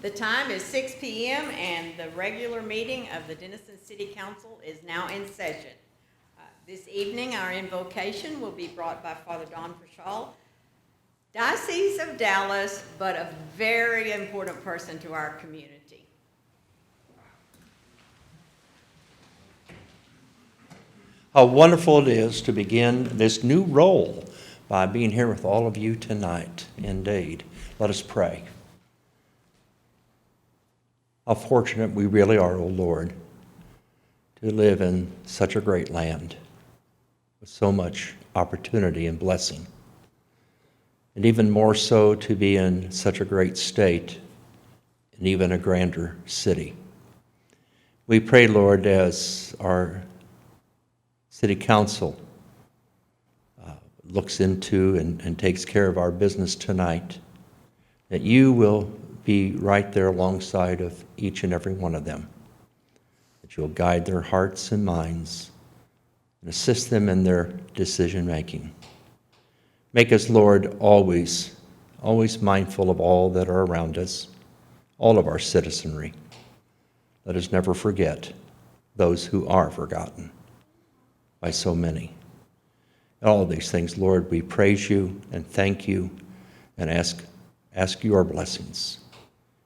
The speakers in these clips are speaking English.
The time is 6 p.m. and the regular meeting of the Denison City Council is now in session. This evening, our invocation will be brought by Father Don Prashal, Diocese of Dallas, but a very important person to our community. How wonderful it is to begin this new role by being here with all of you tonight. Indeed. Let us pray. How fortunate we really are, O Lord, to live in such a great land with so much opportunity and blessing, and even more so to be in such a great state and even a grander city. We pray, Lord, as our City Council looks into and takes care of our business tonight, that you will be right there alongside of each and every one of them, that you'll guide their hearts and minds and assist them in their decision making. Make us, Lord, always mindful of all that are around us, all of our citizenry. Let us never forget those who are forgotten by so many. All of these things, Lord, we praise you and thank you and ask your blessings.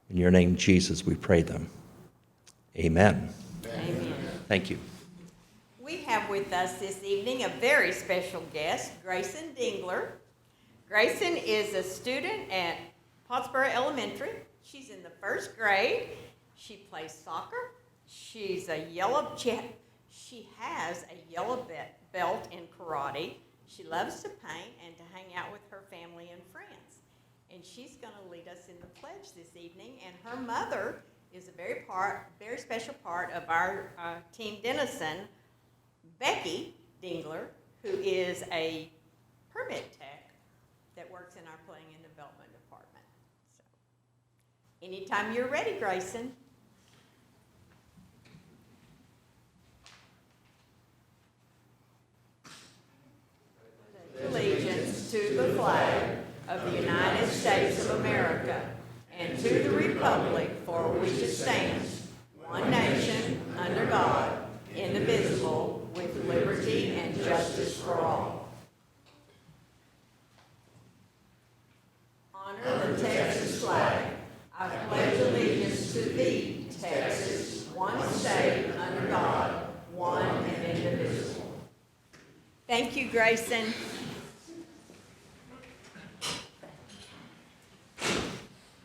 In your name, Jesus, we pray them. Amen. Amen. Thank you. We have with us this evening a very special guest, Grayson Dingler. Grayson is a student at Pottsboro Elementary. She's in the first grade. She plays soccer. She has a yellow belt in karate. She loves to paint and to hang out with her family and friends. And she's going to lead us in the pledge this evening. And her mother is a very special part of our Team Denison, Becky Dingler, who is a permit tech that works in our Planning and Development Department. So, anytime you're ready, Grayson. Allegiance to the flag of the United States of America and to the republic for which it stands, one nation, under God, indivisible, with liberty and justice for all. Honor the Texas flag. I pledge allegiance to thee, Texas, one state, under God, one and indivisible. Thank you, Grayson.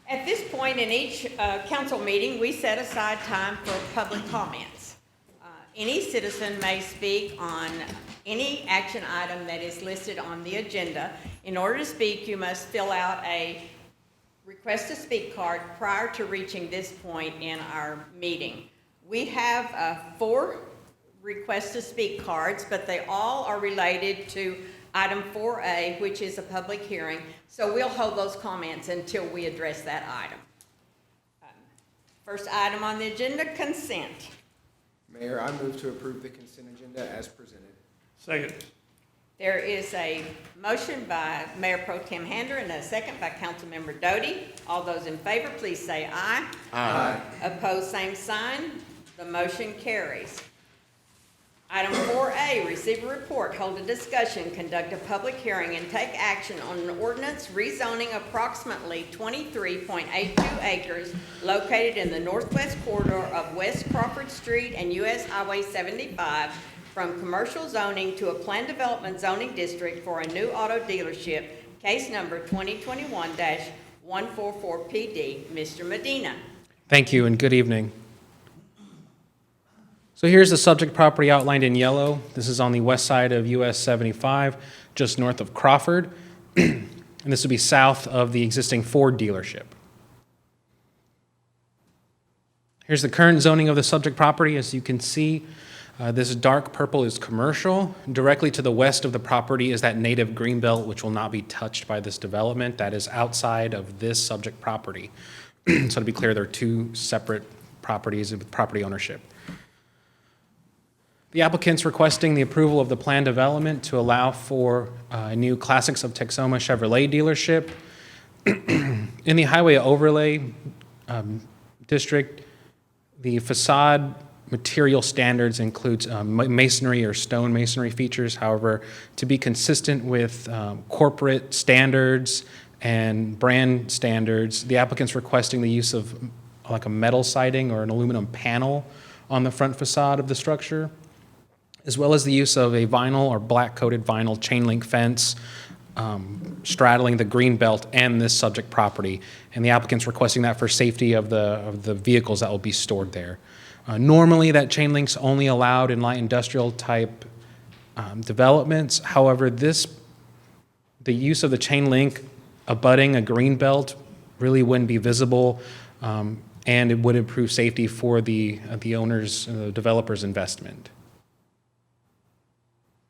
At this point in each council meeting, we set aside time for public comments. Any citizen may speak on any action item that is listed on the agenda. In order to speak, you must fill out a request to speak card prior to reaching this point in our meeting. We have 4 request to speak cards, but they all are related to item 4A, which is a public hearing. So we'll hold those comments until we address that item. First item on the agenda, consent. Mayor, I move to approve the consent agenda as presented. Second. There is a motion by Mayor Pro Tem Hander and a second by Councilmember Doty. All those in favor, please say aye. Aye. Opposed, same sign. The motion carries. Item 4A, receive a report, hold a discussion, conduct a public hearing, and take action on an ordinance rezoning approximately 23.82 acres located in the northwest corridor of West Crawford Street and US Highway 75 from commercial zoning to a planned development zoning district for a new auto dealership, case number 2021-144PD. Mr. Medina. Thank you and good evening. So here's the subject property outlined in yellow. This is on the west side of US 75, just north of Crawford. And this would be south of the existing Ford dealership. Here's the current zoning of the subject property. As you can see, this dark purple is commercial. Directly to the west of the property is that native greenbelt, which will not be touched by this development. That is outside of this subject property. So to be clear, there are 2 separate properties with property ownership. The applicant's requesting the approval of the planned development to allow for a new Classics of Texoma Chevrolet dealership. In the highway overlay, district. The facade material standards includes masonry or stone masonry features. However, to be consistent with corporate standards and brand standards, the applicant's requesting the use of like a metal siding or an aluminum panel on the front facade of the structure, as well as the use of a vinyl or black-coated vinyl chain link fence straddling the green belt and this subject property. And the applicant's requesting that for safety of the vehicles that will be stored there. Normally, that chain link's only allowed in light industrial type developments. However, the use of the chain link abutting a green belt really wouldn't be visible, and it would improve safety for the owner's, the developer's investment.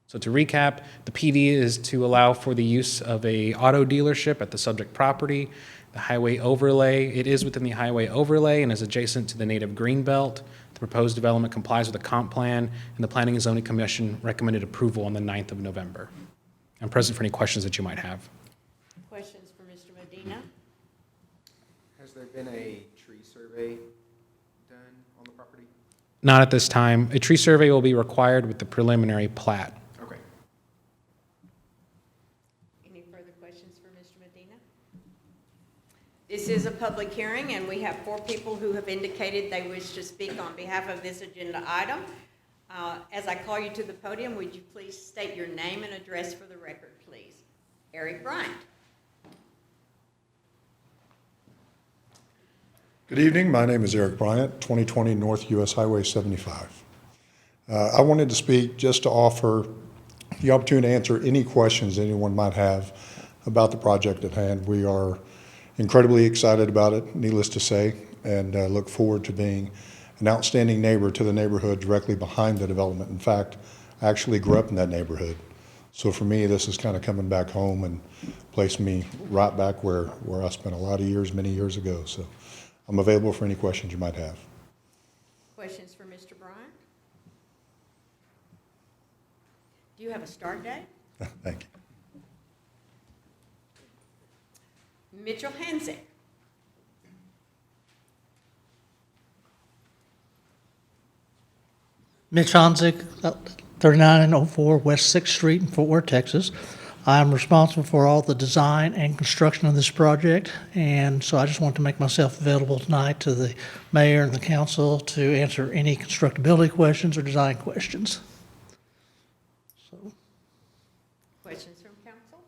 So to recap, the PD is to allow for the use of a auto dealership at the subject property. The highway overlay, it is within the highway overlay and is adjacent to the native green belt. The proposed development complies with the comp plan, and the Planning and Zoning Commission recommended approval on the 9th of November. I'm present for any questions that you might have. Questions for Mr. Medina? Has there been a tree survey done on the property? Not at this time. A tree survey will be required with the preliminary plat. Okay. Any further questions for Mr. Medina? This is a public hearing, and we have 4 people who have indicated they wish to speak on behalf of this agenda item. As I call you to the podium, would you please state your name and address for the record, please? Eric Bryant. Good evening. My name is Eric Bryant, 2020 North US Highway 75. I wanted to speak just to offer the opportunity to answer any questions anyone might have about the project at hand. We are incredibly excited about it, needless to say, and look forward to being an outstanding neighbor to the neighborhood directly behind the development. In fact, I actually grew up in that neighborhood. So for me, this is kind of coming back home and placing me right back where I spent a lot of years, many years ago. So I'm available for any questions you might have. Questions for Mr. Bryant? Do you have a start date? Thank you. Mitchell Hansick. Mitch Honzik, 3904 West 6th Street in Fort Worth, Texas. I'm responsible for all the design and construction of this project, and so I just want to make myself available tonight to the mayor and the council to answer any constructability questions or design questions. So, Questions from council?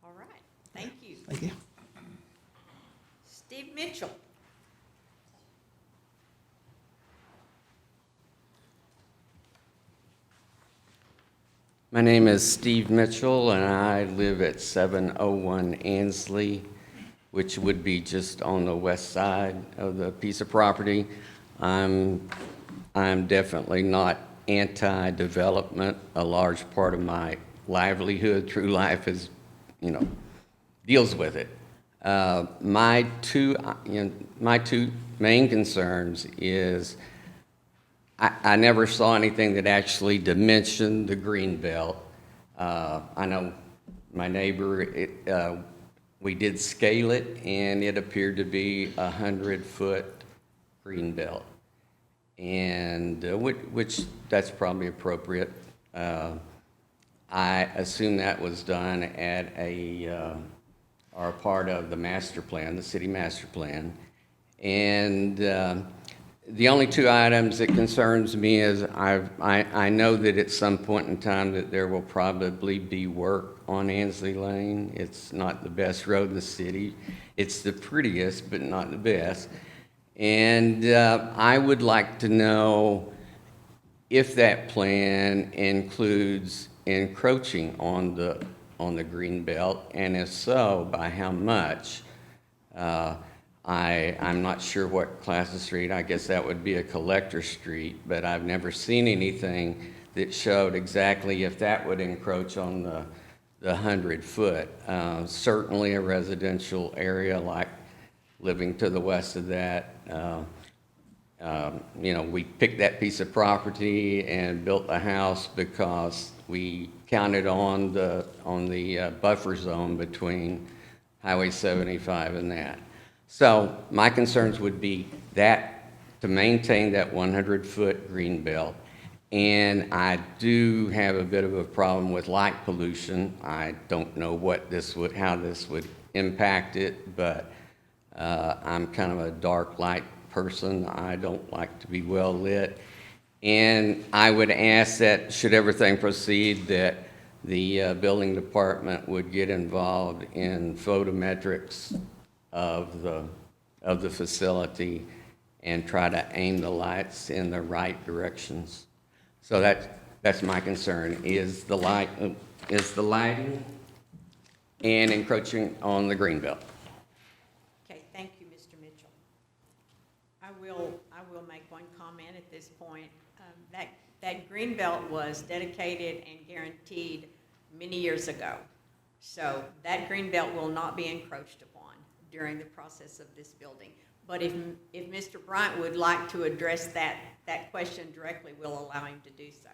All right, thank you. thank you. Steve Mitchell. My name is Steve Mitchell, and I live at 701 Ansley, which would be just on the west side of the piece of property. I'm definitely not anti-development. A large part of my livelihood through life is, deals with it. My two main concerns is I never saw anything that actually dimensioned the green belt. I know my neighbor, we did scale it, and it appeared to be 100-foot green belt, and which that's probably appropriate. I assume that was done at or part of the master plan, the city master plan, and the only 2 items that concerns me is I know that at some point in time that there will probably be work on Ansley Lane. It's not the best road in the city. It's the prettiest, but not the best. And I would like to know if that plan includes encroaching on the green belt, and if so, by how much. I'm not sure what class of street. I guess that would be a collector street, but I've never seen anything that showed exactly if that would encroach on the 100-foot. Certainly a residential area like living to the west of that. We picked that piece of property and built the house because we counted on the buffer zone between Highway 75 and that. So my concerns would be that, to maintain that 100-foot green belt. And I do have a bit of a problem with light pollution. I don't know how this would impact it, but I'm kind of a dark light person. I don't like to be well lit. And I would ask that, should everything proceed, that the building department would get involved in photometrics of the facility and try to aim the lights in the right directions. So that's my concern, is the lighting and encroaching on the green belt. Okay, thank you, Mr. Mitchell. I will make one comment at this point. That green belt was dedicated and guaranteed many years ago. So that green belt will not be encroached upon during the process of this building. But if Mr. Bryant would like to address that question directly, we'll allow him to do so.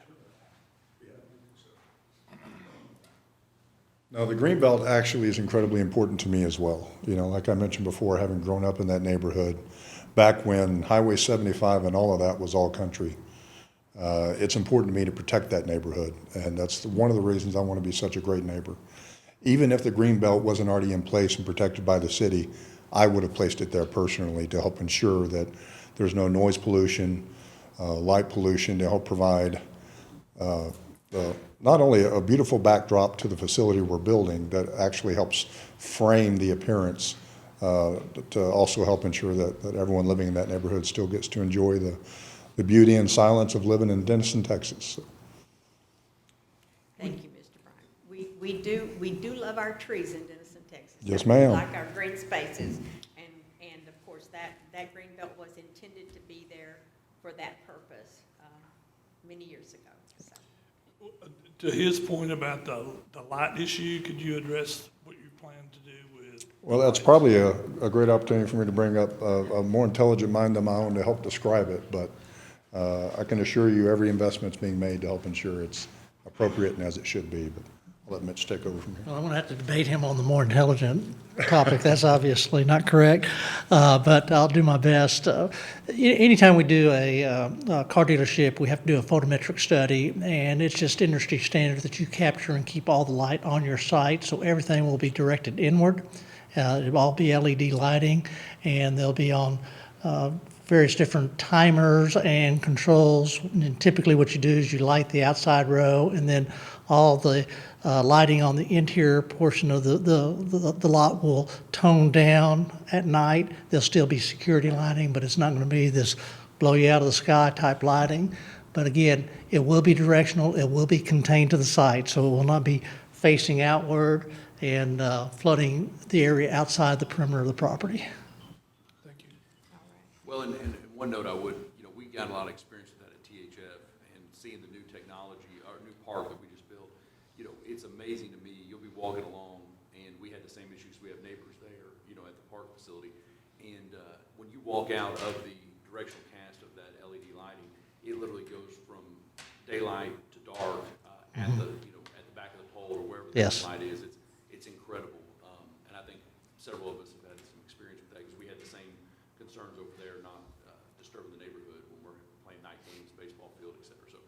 Now, the green belt actually is incredibly important to me as well. You know, like I mentioned before, having grown up in that neighborhood, back when Highway 75 and all of that was all country, it's important to me to protect that neighborhood. And that's one of the reasons I want to be such a great neighbor. Even if the green belt wasn't already in place and protected by the city, I would have placed it there personally to help ensure that there's no noise pollution, light pollution, to help provide not only a beautiful backdrop to the facility we're building that actually helps frame the appearance, to also help ensure that everyone living in that neighborhood still gets to enjoy the beauty and silence of living in Denison, Texas. Thank you, Mr. Bryant. We do love our trees in Denison, Texas. Yes, ma'am. We like our green spaces, and of course, that green belt was intended to be there for that purpose many years ago. So. To his point about the light issue, could you address what you plan to do with? Well, that's probably a great opportunity for me to bring up a more intelligent mind than my own to help describe it, but I can assure you every investment's being made to help ensure it's appropriate and as it should be, but I'll let Mitch take over from here. Well, I'm going to have to debate him on the more intelligent topic. That's obviously not correct, but I'll do my best. Anytime we do a car dealership, we have to do a photometric study, and it's just industry standard that you capture and keep all the light on your site, so everything will be directed inward. It'll all be LED lighting, and they'll be on various different timers and controls. And typically what you do is you light the outside row, and then all the lighting on the interior portion of the lot will tone down at night. There'll still be security lighting, but it's not going to be this blow you out of the sky type lighting. But again, it will be directional, it will be contained to the site, so it will not be facing outward and flooding the area outside the perimeter of the property. Thank you. Well, and one note I would, we got a lot of experience with that at THF, and seeing the new technology, our new park that we just built, it's amazing to me. You'll be walking along, and we had the same issues. We have neighbors there, at the park facility, and when you walk out of the directional cast of that LED lighting, it literally goes from daylight to dark at the, at the back of the pole or wherever the Yes. light is. It's incredible, and I think several of us have had some experience with that because we had the same concerns over there, not disturbing the neighborhood when we're playing night games, baseball field, et cetera. So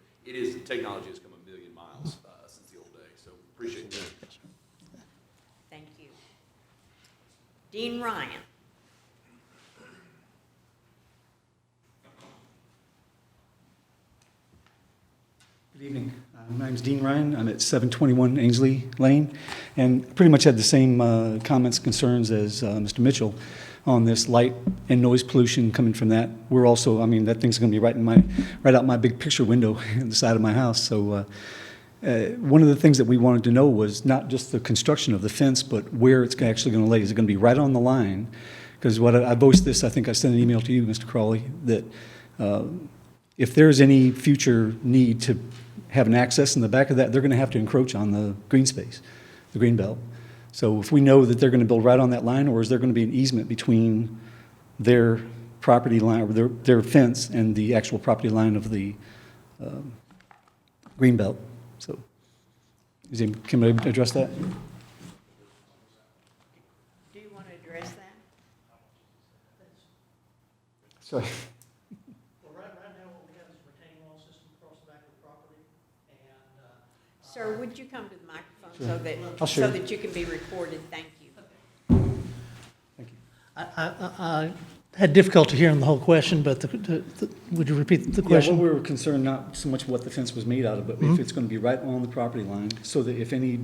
technology has come a million miles since the old days, so appreciate that. Thank you. Dean Ryan. Good evening. My name's Dean Ryan. I'm at 721 Ainsley Lane, and pretty much had the same comments, concerns as Mr. Mitchell on this light and noise pollution coming from that. We're also, that thing's going to be right out my big picture window on the side of my house. So one of the things that we wanted to know was not just the construction of the fence, but where it's actually going to lay. Is it going to be right on the line? Because what I voiced this, I think I sent an email to you, Mr. Crawley, that if there's any future need to have an access in the back of that, they're going to have to encroach on the green space, the green belt. So if we know that they're going to build right on that line, or is there going to be an easement between their property line, or their fence, and the actual property line of the green belt? So can I address that? Do you want to address that? Sorry. Well, right now, what we have is a retaining wall system across the back of the property, and, Sir, would you come to the microphone Sure. so I'll share. that you can be recorded? Thank you. Thank you. I had difficulty hearing the whole question, but would you repeat the Yeah, question? well, we were concerned not so much what the fence was made out of, but if it's going to be right on the property line, so that if any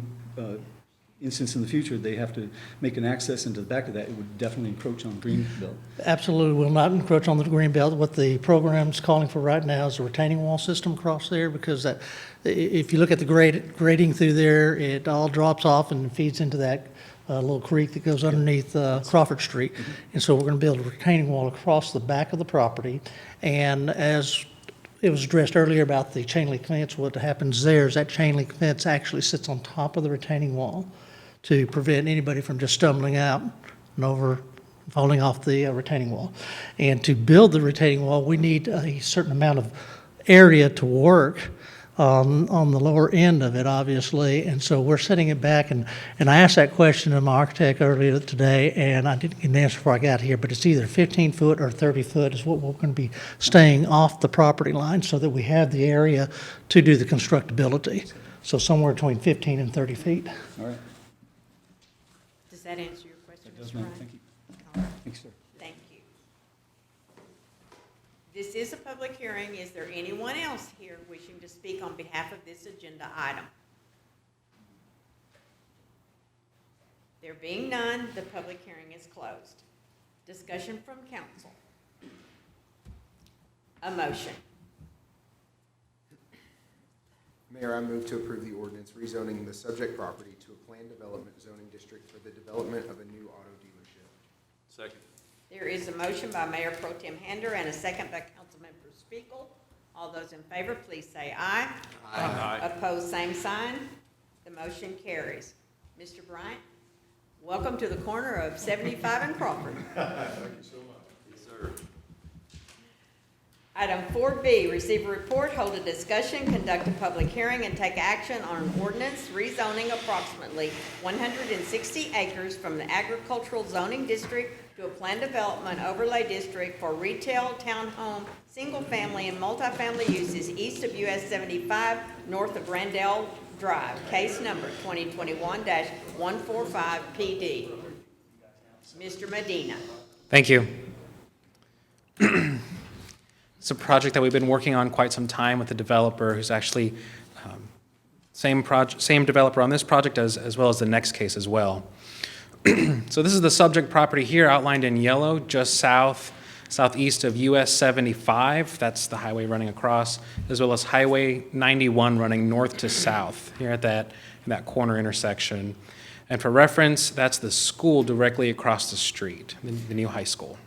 instance in the future, they have to make an access into the back of that, it would definitely encroach on green belt. Absolutely will not encroach on the green belt. What the program's calling for right now is a retaining wall system across there, because that, if you look at the grading through there, it all drops off and feeds into that little creek that goes underneath Crawford Street. And so we're going to build a retaining wall across the back of the property. And as it was addressed earlier about the chain link fence, what happens there is that chain link fence actually sits on top of the retaining wall to prevent anybody from just stumbling out and over, falling off the retaining wall. And to build the retaining wall, we need a certain amount of area to work on the lower end of it, obviously. And so we're setting it back. And I asked that question to my architect earlier today, and I didn't get an answer before I got here, but it's either 15 foot or 30 foot is what we're going to be staying off the property line so that we have the area to do the constructability. So somewhere between 15 and 30 feet. All right. Does that answer your question, That does, Mr. ma'am. Ryan? Thank you. All right. Thanks, sir. Thank you. This is a public hearing. Is there anyone else here wishing to speak on behalf of this agenda item? There being none, the public hearing is closed. Discussion from council. A motion. Mayor, I move to approve the ordinance rezoning the subject property to a planned development zoning district for the development of a new auto dealership. Second. There is a motion by Mayor Pro Tem Hander and a second by Councilmember Fiscal. All those in favor, please say aye. Aye. Opposed, same sign. The motion carries. Mr. Bryant, welcome to the corner of 75 and Crawford. Yes, sir. Item 4B, receive a report, hold a discussion, conduct a public hearing, and take action on an ordinance rezoning approximately 160 acres from the agricultural zoning district to a planned development overlay district for retail, townhome, single-family, and multifamily uses east of US 75, north of Randell Drive. Case number 2021-145 PD. Mr. Medina. Thank you. It's a project that we've been working on quite some time with the developer, who's actually same developer on this project as well as the next case as well. So this is the subject property here outlined in yellow, just southeast of US 75. That's the highway running across, as well as Highway 91 running north to south here at that corner intersection. And for reference, that's the school directly across the street, the new high school.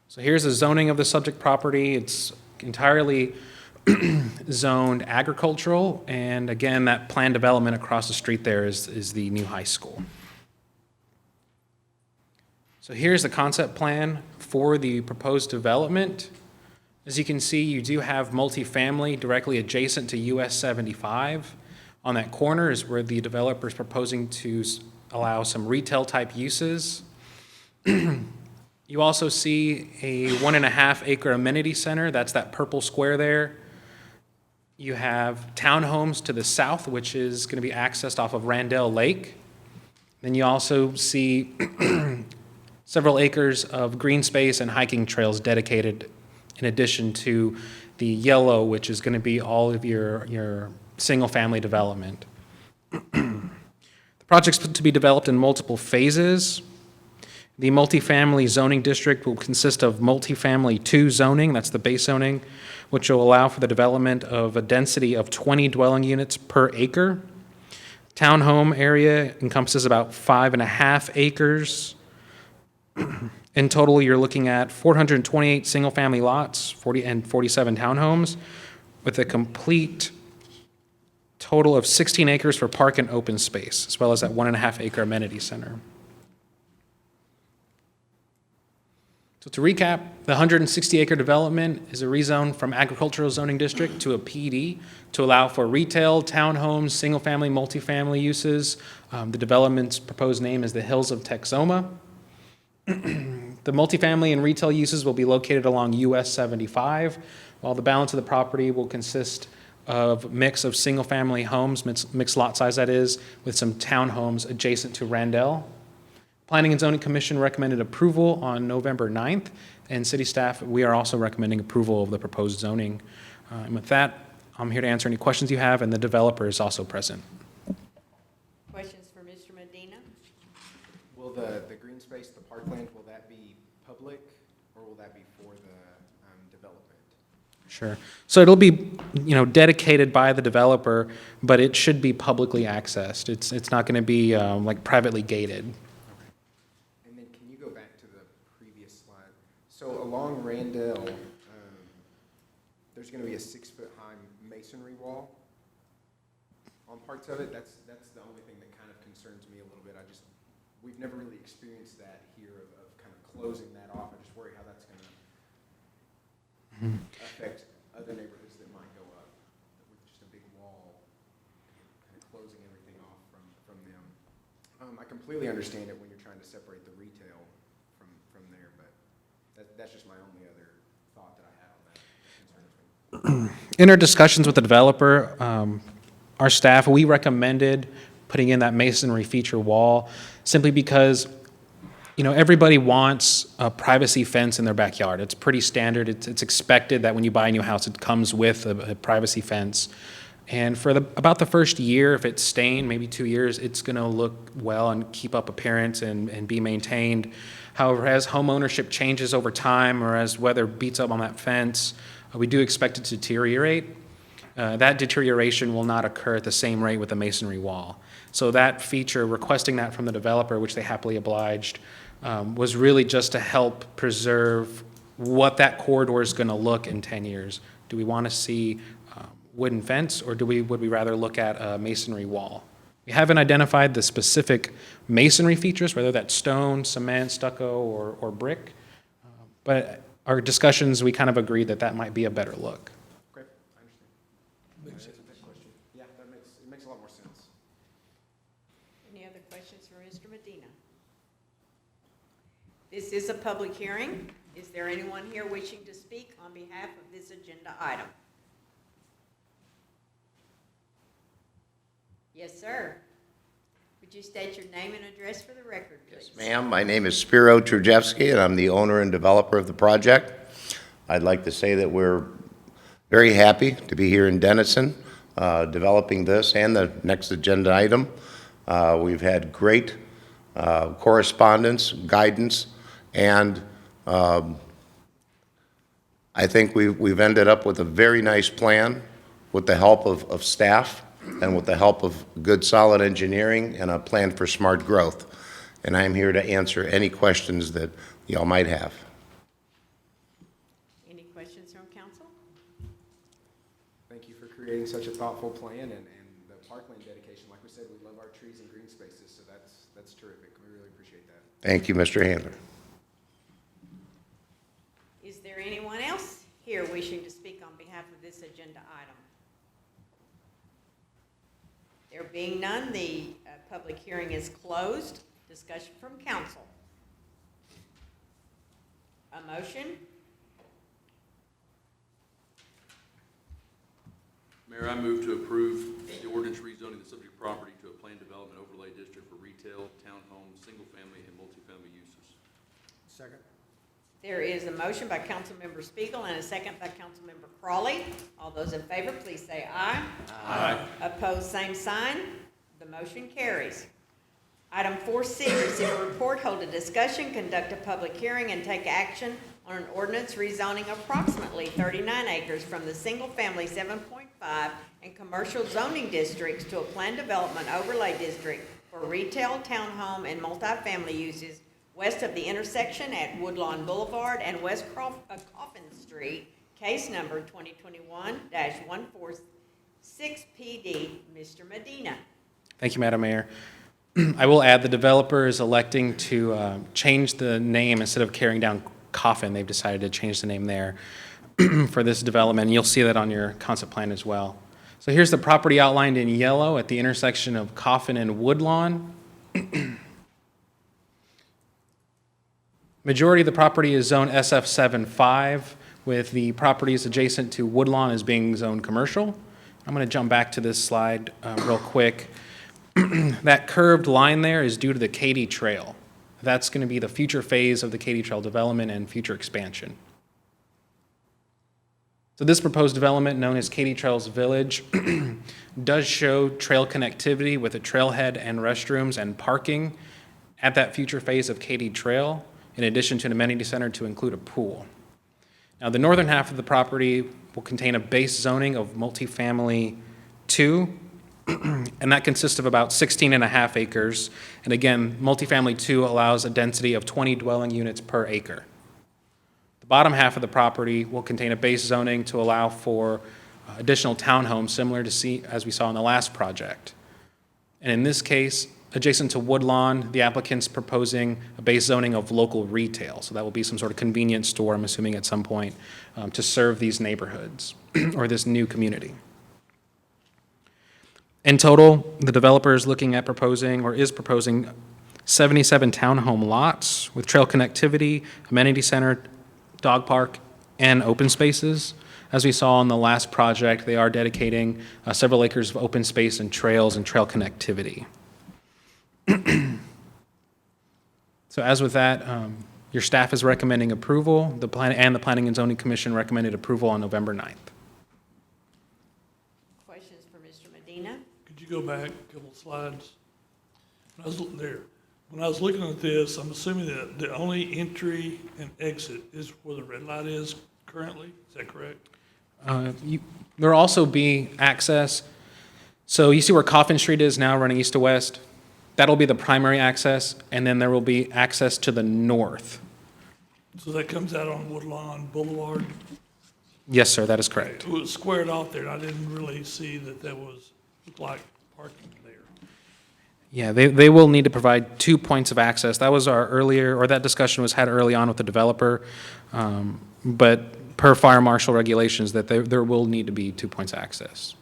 So here's the zoning of the subject property. It's entirely zoned agricultural, and again, that planned development across the street there is the new high school. So here's the concept plan for the proposed development. As you can see, you do have multifamily directly adjacent to US 75. On that corner is where the developer is proposing to allow some retail-type uses. You also see a 1.5 acre amenity center. That's that purple square there. You have townhomes to the south, which is going to be accessed off of Randell Lake. Then you also see several acres of green space and hiking trails dedicated in addition to the yellow, which is going to be all of your single-family development. The project's to be developed in multiple phases. The multifamily zoning district will consist of multifamily 2 zoning, that's the base zoning, which will allow for the development of a density of 20 dwelling units per acre. Townhome area encompasses about 5.5 acres. In total, you're looking at 428 single-family lots, 47 townhomes, with a complete total of 16 acres for park and open space, as well as that 1.5 acre amenity center. So to recap, the 160-acre development is a rezone from agricultural zoning district to a PD to allow for retail, townhomes, single-family, multifamily uses. The development's proposed name is the Hills of Texoma. The The multifamily and retail uses will be located along US 75, while the balance of the property will consist of mix of single-family homes, mixed lot size that is, with some townhomes adjacent to Randell. Planning and Zoning Commission recommended approval on November 9th, and city staff, we are also recommending approval of the proposed zoning. And with that, I'm here to answer any questions you have, and the developer is also present. Questions for Mr. Medina? Will the green space, the parkland, will that be public or will that be for the development? Sure. So it'll be, dedicated by the developer, but it should be publicly accessed. It's not going to be like privately gated. Okay. And then can you go back to the previous slide? So along Randell, there's going to be a 6-foot-high masonry wall on parts of it. That's the only thing that kind of concerns me a little bit. We've never really experienced that here of kind of closing that off. I just worry how that's going to affect other neighborhoods that might go up with just a big wall kind of closing everything off from them. I completely understand it when you're trying to separate the retail from there, but that's just my only other thought that I had on that. In our discussions with the developer, our staff, we recommended putting in that masonry feature wall simply because, everybody wants a privacy fence in their backyard. It's pretty standard. It's expected that when you buy a new house, it comes with a privacy fence. And for about the first year, if it's staying, maybe 2 years, it's going to look well and keep up appearance and be maintained. However, as home ownership changes over time or as weather beats up on that fence, we do expect it to deteriorate. That deterioration will not occur at the same rate with the masonry wall. So that feature, requesting that from the developer, which they happily obliged, was really just to help preserve what that corridor is going to look in 10 years. Do we want to see wooden fence, or would we rather look at a masonry wall? We haven't identified the specific masonry features, whether that's stone, cement, stucco, or brick. But our discussions, we kind of agreed that might be a better look. Okay, I understand. That's a good question. Yeah, it makes a lot more sense. Any other questions for Mr. Medina? This is a public hearing. Is there anyone here wishing to speak on behalf of this agenda item? Yes, sir. Would you state your name and address for the record, please? Yes, ma'am. My name is Spiro Trujevsky, and I'm the owner and developer of the project. I'd like to say that we're very happy to be here in Denison, developing this and the next agenda item. We've had great correspondence, guidance, and I think we've ended up with a very nice plan with the help of staff and with the help of good, solid engineering and a plan for smart growth. And I'm here to answer any questions that y'all might have. Any questions from council? Thank you for creating such a thoughtful plan and the parkland dedication. Like we said, we love our trees and green spaces, so that's terrific. We really appreciate that. Thank you, Mr. Handler. Is there anyone else here wishing to speak on behalf of this agenda item? There being none, the public hearing is closed. Discussion from council. A motion? Mayor, I move to approve the ordinance rezoning the subject property to a planned development overlay district for retail, townhomes, single-family, and multifamily uses. Second. There is a motion by Councilmember Spiegel and a second by Councilmember Crawley. All those in favor, please say aye. Aye. Opposed, same sign. The motion carries. Item 4C, receive a report, hold a discussion, conduct a public hearing, and take action on an ordinance rezoning approximately 39 acres from the single-family 7.5 and commercial zoning districts to a planned development overlay district for retail, townhome, and multifamily uses west of the intersection at Woodlawn Boulevard and West Coffin Street, case number 2021-146PD. Mr. Medina. Thank you, Madam Mayor. I will add the developer is electing to change the name instead of carrying down Coffin. They've decided to change the name there for this development. You'll see that on your concept plan as well. So here's the property outlined in yellow at the intersection of Coffin and Woodlawn. Majority of the property is zone SF75, with the properties adjacent to Woodlawn as being zoned commercial. I'm going to jump back to this slide real quick. That curved line there is due to the Katy Trail. That's going to be the future phase of the Katy Trail development and future expansion. So this proposed development, known as Katy Trails Village, does show trail connectivity with a trailhead and restrooms and parking at that future phase of Katy Trail, in addition to an amenity center to include a pool. Now, the northern half of the property will contain a base zoning of multifamily 2, and that consists of about 16 and a half acres. And again, multifamily 2 allows a density of 20 dwelling units per acre. The bottom half of the property will contain a base zoning to allow for additional townhomes, similar to as we saw in the last project. And in this case, adjacent to Woodlawn, the applicant's proposing a base zoning of local retail. So that will be some sort of convenience store, I'm assuming at some point, to serve these neighborhoods or this new community. In total, the developer is looking at proposing 77 townhome lots with trail connectivity, amenity center, dog park, and open spaces. As we saw in the last project, they are dedicating several acres of open space and trails and trail connectivity. So as with that, your staff is recommending approval. The Planning and Zoning Commission recommended approval on November 9th. Questions for Mr. Medina? Could you go back a couple slides? When I was looking at this, I'm assuming that the only entry and exit is where the red light is currently. Is that correct? There will also be access. So you see where Coffin Street is now, running east to west? That'll be the primary access, and then there will be access to the north. So that comes out on Woodlawn Boulevard? Yes, sir, that is correct. It was squared off there, and I didn't really see that looked like parking there. Yeah, they will need to provide 2 points of access. That was that discussion was had early on with the developer, but per fire marshal regulations, that there will need to be 2 points of access.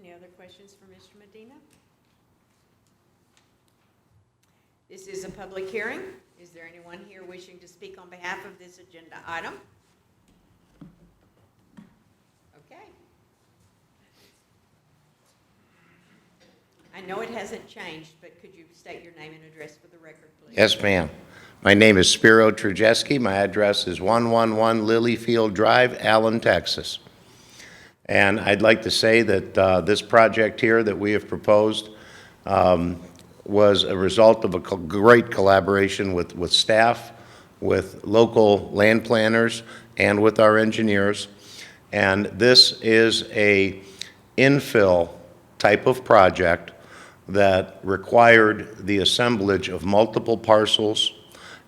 Any other questions for Mr. Medina? This is a public hearing. Is there anyone here wishing to speak on behalf of this agenda item? Okay. I know it hasn't changed, but could you state your name and address for the record, please? Yes, ma'am. My name is Spiro Trujewski. My address is 111 Lilyfield Drive, Allen, Texas. And I'd like to say that this project here that we have proposed was a result of a great collaboration with staff, with local land planners, and with our engineers. And this is a infill type of project that required the assemblage of multiple parcels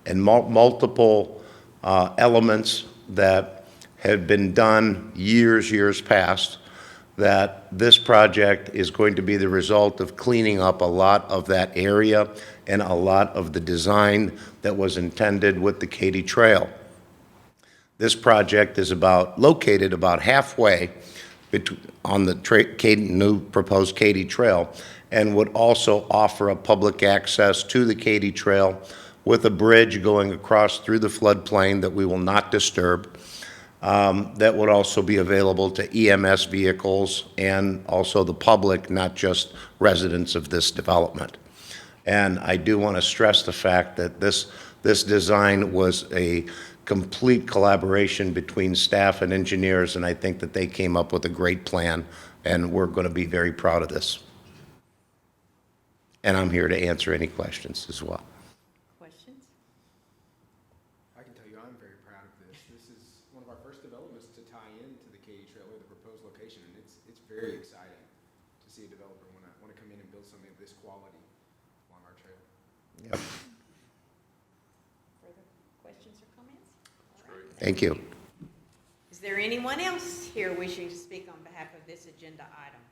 and multiple elements that had been done years past, that this project is going to be the result of cleaning up a lot of that area and a lot of the design that was intended with the Katy Trail. This project is located about halfway on the new proposed Katy Trail, and would also offer a public access to the Katy Trail with a bridge going across through the floodplain that we will not disturb. That would also be available to EMS vehicles and also the public, not just residents of this development. And I do want to stress the fact that this design was a complete collaboration between staff and engineers, and I think that they came up with a great plan, and we're going to be very proud of this. And I'm here to answer any questions as well. Questions? I can tell you I'm very proud of this. This is one of our first developments to tie into the Katy Trail or the proposed location, and it's very exciting to see a developer want to come in and build something of this quality along our trail. Yep. Further questions or comments? All right. Thank you. Is there anyone else here wishing to speak on behalf of this agenda item?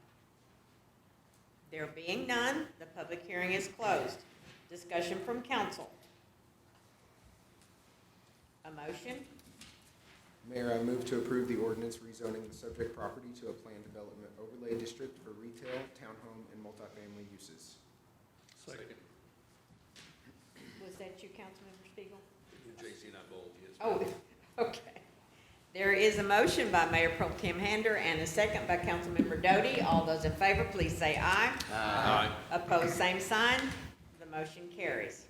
There being none, the public hearing is closed. Discussion from council. A motion? Mayor, I move to approve the ordinance rezoning the subject property to a planned development overlay district for retail, townhome, and multifamily uses. Second. that you, Councilmember Spiegel? JC and I both, yes. Oh, okay. There is a motion by Mayor Pro Tem Hander and a second by Councilmember Doty. All those in favor, please say aye. Aye. Opposed, same sign. The motion carries.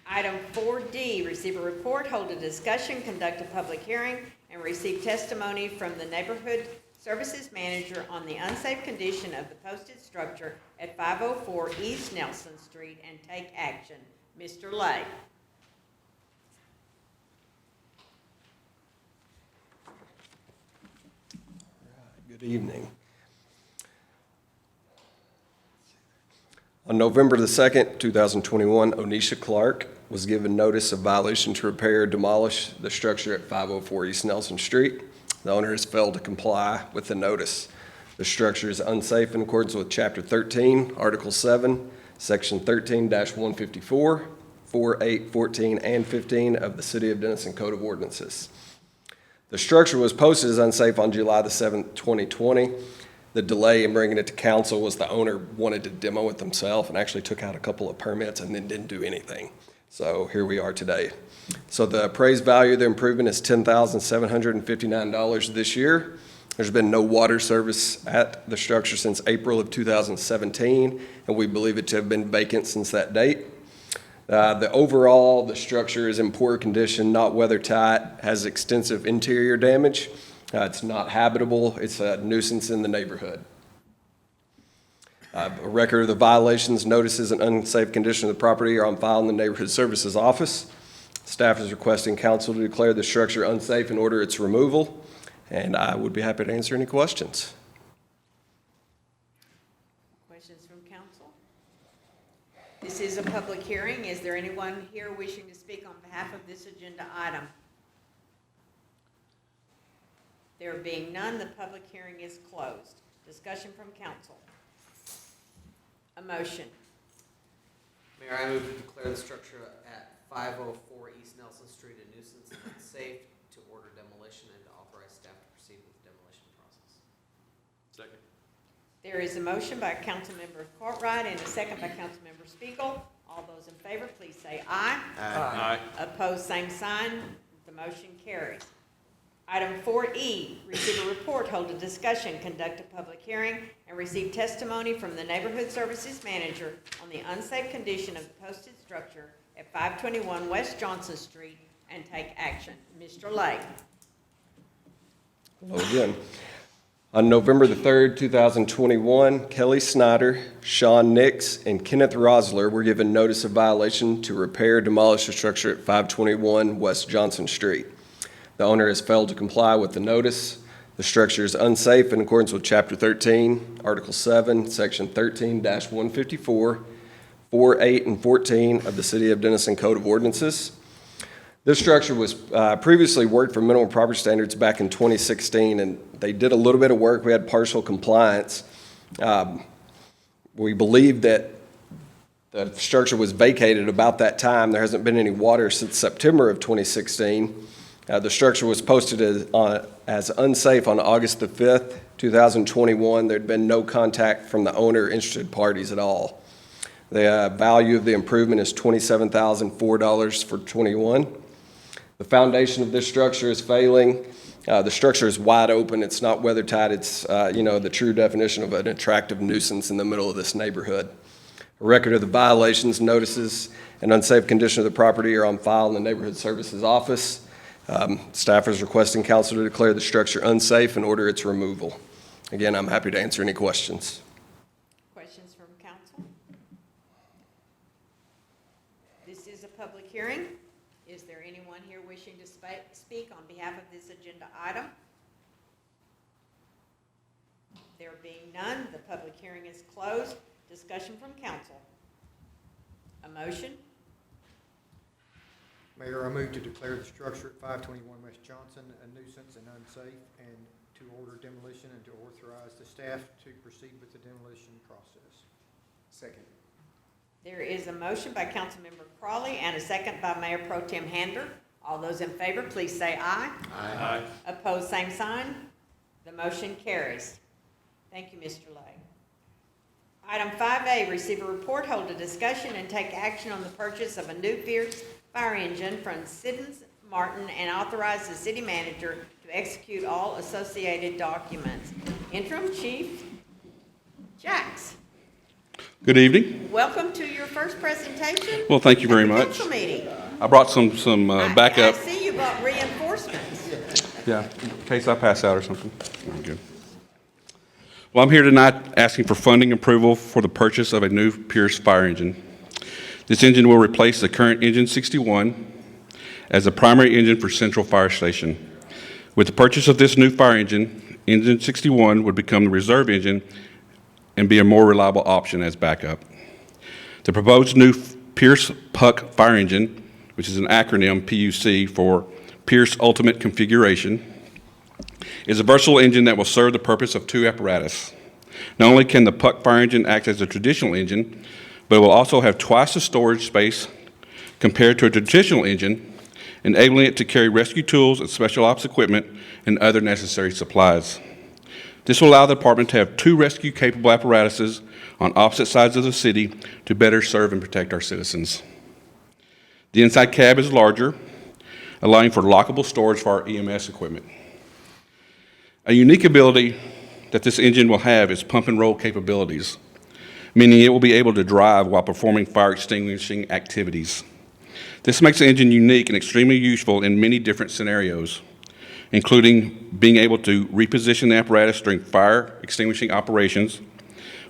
Item 4D, receive a report, hold a discussion, conduct a public hearing, and receive testimony from the Neighborhood Services Manager on the unsafe condition of the posted structure at 504 East Nelson Street and take action. Mr. Lay. Good evening. On November the 2nd, 2021, Onisha Clark was given notice of violation to repair or demolish the structure at 504 East Nelson Street. The owner has failed to comply with the notice. The structure is unsafe in accordance with Chapter 13, Article 7, Section 13-154, 4, 8, 14, and 15 of the City of Denison Code of Ordinances. The structure was posted as unsafe on July the 7th, 2020. The delay in bringing it to council was the owner wanted to demo it themselves and actually took out a couple of permits and then didn't do anything. So here we are today. So the appraised value of the improvement is $10,759 this year. There's been no water service at the structure since April of 2017, and we believe it to have been vacant since that date. The structure is in poor condition, not weather tight, has extensive interior damage. It's not habitable. It's a nuisance in the neighborhood. A record of the violations, notices, and unsafe condition of the property are on file in the Neighborhood Services Office. Staff is requesting council to declare the structure unsafe and order its removal, and I would be happy to answer any questions. Questions from council? This is a public hearing. Is there anyone here wishing to speak on behalf of this agenda item? There being none, the public hearing is closed. Discussion from council. A motion. Mayor, I move to declare the structure at 504 East Nelson Street a nuisance and unsafe, to order demolition and to authorize staff to proceed with the demolition process. Second. There is a motion by Councilmember Cartwright and a second by Councilmember Spiegel. All those in favor, please say aye. Aye. Opposed, same sign. The motion carries. Item 4E, receive a report, hold a discussion, conduct a public hearing, and receive testimony from the Neighborhood Services Manager on the unsafe condition of the posted structure at 521 West Johnson Street and take action. Mr. Lay. Hello again. On November the 3rd, 2021, Kelly Snyder, Sean Nix, and Kenneth Rosler were given notice of violation to repair or demolish the structure at 521 West Johnson Street. The owner has failed to comply with the notice. The structure is unsafe in accordance with Chapter 13, Article 7, Section 13-154, 4, 8, and 14 of the City of Denison Code of Ordinances. This structure was previously worked for minimum property standards back in 2016, and they did a little bit of work. We had partial compliance. We believe that the structure was vacated about that time. There hasn't been any water since September of 2016. The structure was posted as unsafe on August the 5th, 2021. There had been no contact from the owner or interested parties at all. The value of the improvement is $27,004 for 21. The foundation of this structure is failing. The structure is wide open. It's not weather tight. It's the true definition of an attractive nuisance in the middle of this neighborhood. A record of the violations, notices, and unsafe condition of the property are on file in the Neighborhood Services Office. Staff is requesting council to declare the structure unsafe and order its removal. Again, I'm happy to answer any questions. Questions from council? This is a public hearing. Is there anyone here wishing to speak on behalf of this agenda item? There being none, the public hearing is closed. Discussion from council. A motion? Mayor, I move to declare the structure at 521 West Johnson a nuisance and unsafe, and to order demolition and to authorize the staff to proceed with the demolition process. Second. There is a motion by Councilmember Crawley and a second by Mayor Pro Tem Hander. All those in favor, please say aye. Aye. Opposed, same sign. The motion carries. Thank you, Mr. Lay. Item 5A, receive a report, hold a discussion, and take action on the purchase of a new Pierce fire engine from Siddons Martin and authorize the city manager to execute all associated documents. Interim Chief Jacks, Good evening. welcome to your first presentation. Well, thank you very at the much. council meeting. I brought some backup. I see you brought reinforcements. Yeah, in case I pass out or something. I'm good. Well, I'm here tonight asking for funding approval for the purchase of a new Pierce fire engine. This engine will replace the current Engine 61 as the primary engine for Central Fire Station. With the purchase of this new fire engine, Engine 61 would become the reserve engine and be a more reliable option as backup. The proposed new Pierce Puck fire engine, which is an acronym PUC for Pierce Ultimate Configuration, is a versatile engine that will serve the purpose of two apparatus. Not only can the Puck fire engine act as a traditional engine, but it will also have twice the storage space compared to a traditional engine, enabling it to carry rescue tools and special ops equipment and other necessary supplies. This will allow the department to have two rescue-capable apparatuses on opposite sides of the city to better serve and protect our citizens. The inside cab is larger, allowing for lockable storage for our EMS equipment. A unique ability that this engine will have is pump and roll capabilities, meaning it will be able to drive while performing fire extinguishing activities. This makes the engine unique and extremely useful in many different scenarios, including being able to reposition the apparatus during fire extinguishing operations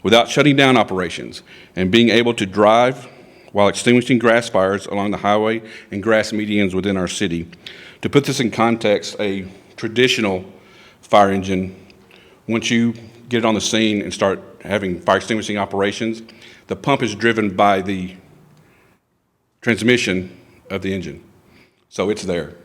without shutting down operations, and being able to drive while extinguishing grass fires along the highway and grass medians within our city. To put this in context, a traditional fire engine, once you get it on the scene and start having fire extinguishing operations, the pump is driven by the transmission of the engine. So it's there.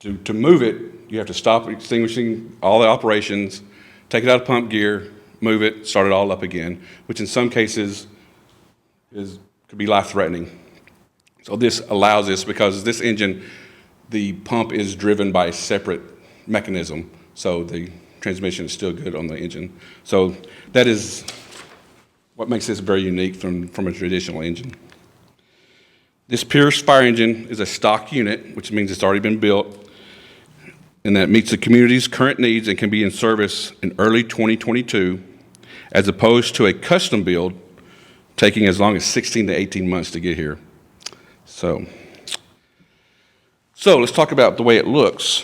To move it, you have to stop extinguishing all the operations, take it out of pump gear, move it, start it all up again, which in some cases could be life-threatening. So this allows this because this engine, the pump is driven by a separate mechanism, so the transmission is still good on the engine. So that is what makes this very unique from a traditional engine. This Pierce fire engine is a stock unit, which means it's already been built, and that meets the community's current needs and can be in service in early 2022, as opposed to a custom build taking as long as 16 to 18 months to get here. So let's talk about the way it looks.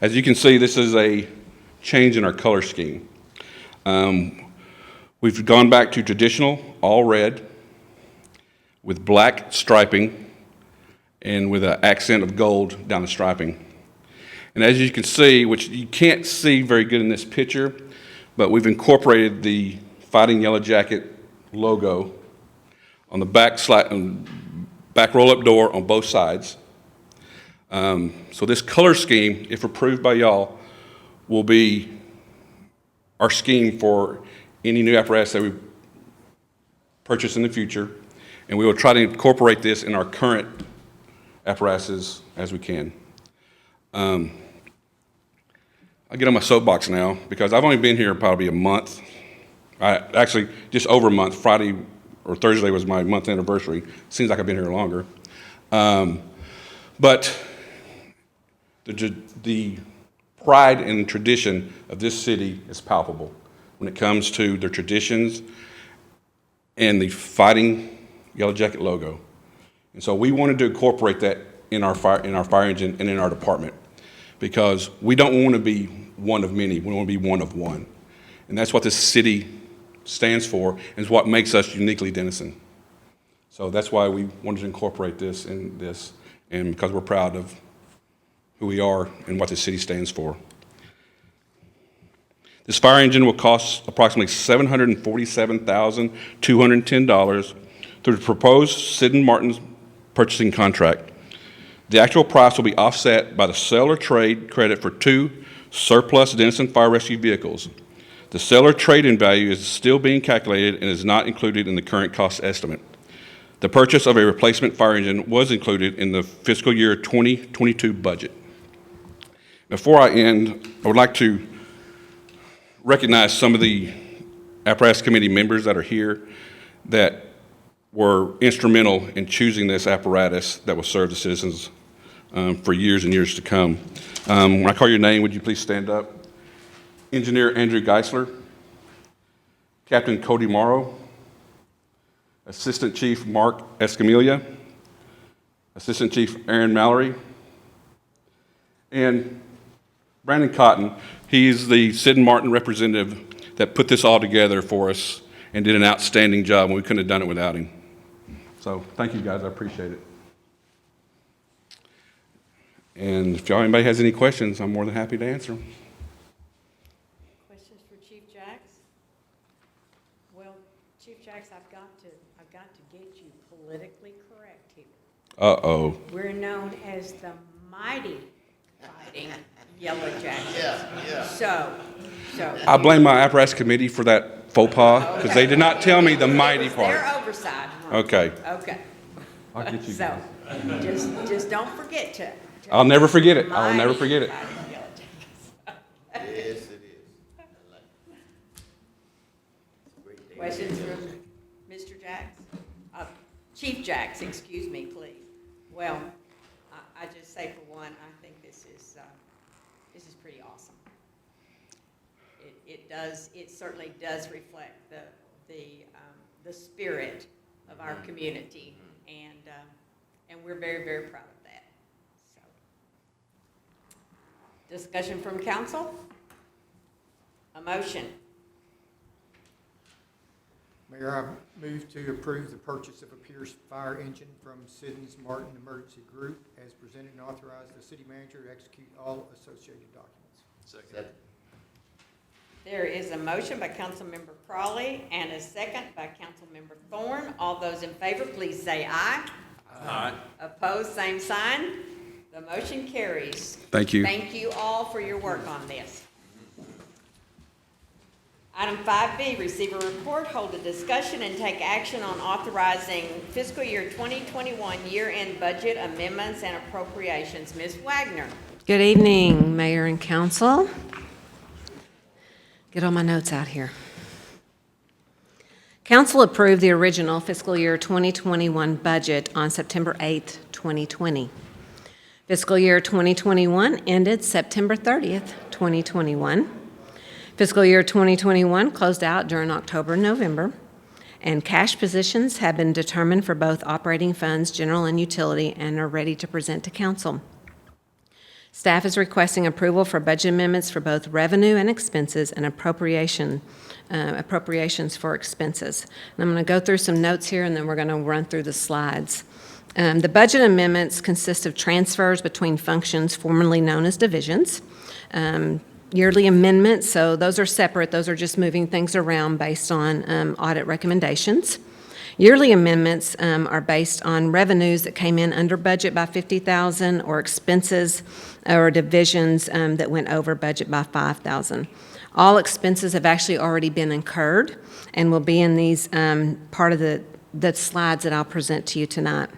As you can see, this is a change in our color scheme. We've gone back to traditional, all red, with black striping and with an accent of gold down the striping. And as you can see, which you can't see very good in this picture, but we've incorporated the Fighting Yellow Jacket logo on the back roll-up door on both sides. So this color scheme, if approved by y'all, will be our scheme for any new apparatus that we purchase in the future, and we will try to incorporate this in our current apparatuses as we can. I'll get on my soapbox now because I've only been here probably a month. Actually, just over a month. Friday or Thursday was my month anniversary. Seems like I've been here longer. But the pride and tradition of this city is palpable when it comes to their traditions and the Fighting Yellow Jacket logo. And so we wanted to incorporate that in our fire engine and in our department because we don't want to be one of many. We want to be one of one. And that's what this city stands for and is what makes us uniquely Denison. So that's why we wanted to incorporate this in this, and because we're proud of who we are and what the city stands for. This fire engine will cost approximately $747,210 through the proposed Sid & Martin's purchasing contract. The actual price will be offset by the sale or trade credit for two surplus Denison fire rescue vehicles. The sale or trade-in value is still being calculated and is not included in the current cost estimate. The purchase of a replacement fire engine was included in the fiscal year 2022 budget. Before I end, I would like to recognize some of the Appraised committee members that are here that were instrumental in choosing this apparatus that will serve the citizens for years and years to come. When I call your name, would you please stand up? Engineer Andrew Geisler, Captain Cody Morrow, Assistant Chief Mark Escamilla, Assistant Chief Aaron Mallory, and Brandon Cotton. He's the Sid and Martin representative that put this all together for us and did an outstanding job, and we couldn't have done it without him. So thank you, guys. I appreciate it. And if anybody has any questions, I'm more than happy to answer them. Questions for Chief Jacks? Well, Chief Jacks, I've got to get you politically correct here. Uh-oh. We're known as the mighty fighting Yellow Jackets. Yeah. So. I blame my apparatus committee for that faux pas, because they did not tell me the mighty part. Their oversight. Okay. Okay. I'll get you So, guys. just don't forget to. I'll never forget it. I will never forget it. Yes, it is. Questions from Mr. Jacks? Chief Jacks, excuse me, please. Well, I just say for one, I think this is pretty awesome. It certainly does reflect the spirit of our community, and we're very, very proud of that. So, discussion from council? A motion? Mayor, I move to approve the purchase of a Pierce fire engine from Siddons Martin Emergency Group as presented and authorize the city manager to execute all associated documents. Second. There is a motion by Councilmember Crawley and a second by Councilmember Thorne. All those in favor, please say aye. Aye. Opposed, same sign. The motion carries. Thank you. Thank you all for your work on this. Item 5B, receive a report, hold a discussion, and take action on authorizing fiscal year 2021 year-end budget amendments and appropriations. Ms. Wagner. Good evening, Mayor and Council. Get all my notes out here. Council approved the original fiscal year 2021 budget on September 8th, 2020. Fiscal year 2021 ended September 30th, 2021. Fiscal year 2021 closed out during October and November, and cash positions have been determined for both operating funds, general and utility, and are ready to present to council. Staff is requesting approval for budget amendments for both revenue and expenses and appropriations for expenses. And I'm going to go through some notes here, and then we're going to run through the slides. The budget amendments consist of transfers between functions formerly known as divisions. Yearly amendments, so those are separate. Those are just moving things around based on audit recommendations. Yearly amendments are based on revenues that came in under budget by $50,000 or expenses or divisions that went over budget by $5,000. All expenses have actually already been incurred and will be in these part of the slides that I'll present to you tonight.